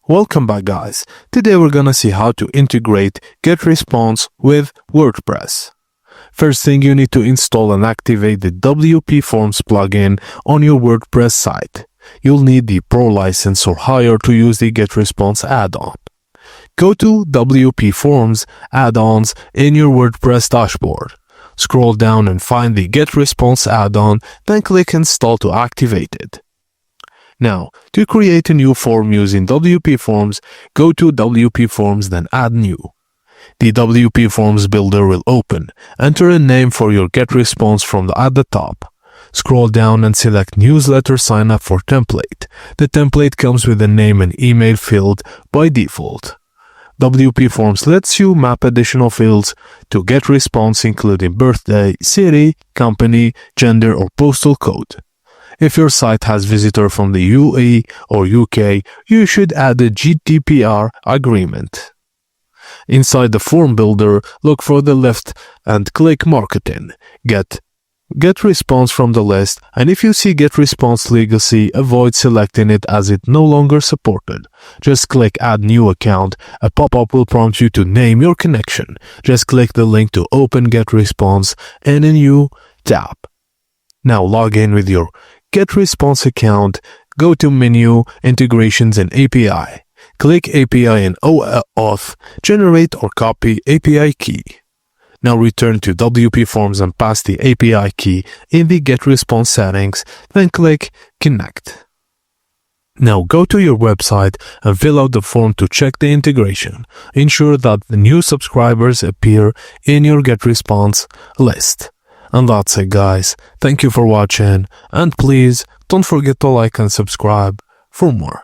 Welcome back, guys. Today we're gonna see how to integrate Getresponse with WordPress. First thing, you need to install and activate the WP Forms plugin on your WordPress site. You'll need the Pro license or higher to use the Getresponse add-on. Go to WP Forms add-ons in your WordPress dashboard. Scroll down and find the Getresponse add-on, then click Install to activate it. Now, to create a new form using WP Forms, go to WP Forms, then Add New. The WP Forms builder will open. Enter a name for your Getresponse at the top. Scroll down and select Newsletter Sign Up for Template. The template comes with a name and email field by default. WP Forms lets you map additional fields to Getresponse, including birthday, city, company, gender, or postal code. If your site has visitors from the UAE or UK, you should add a GDPR agreement. Inside the form builder, look for the left and click Marketing. Get Response from the list, and if you see Getresponse Legacy, avoid selecting it as it no longer supported. Just click Add New Account. A pop-up will prompt you to name your connection. Just click the link to open Getresponse in a new tab. Now log in with your Getresponse account, go to Menu, Integrations and API. Click API and OAuth, generate or copy API key. Now return to WP Forms and pass the API key in the Getresponse settings, then click Connect. Now go to your website and fill out the form to check the integration. Ensure that the new subscribers appear in your Getresponse list. And that's it, guys. Thank you for watching, and please don't forget to like and subscribe for more.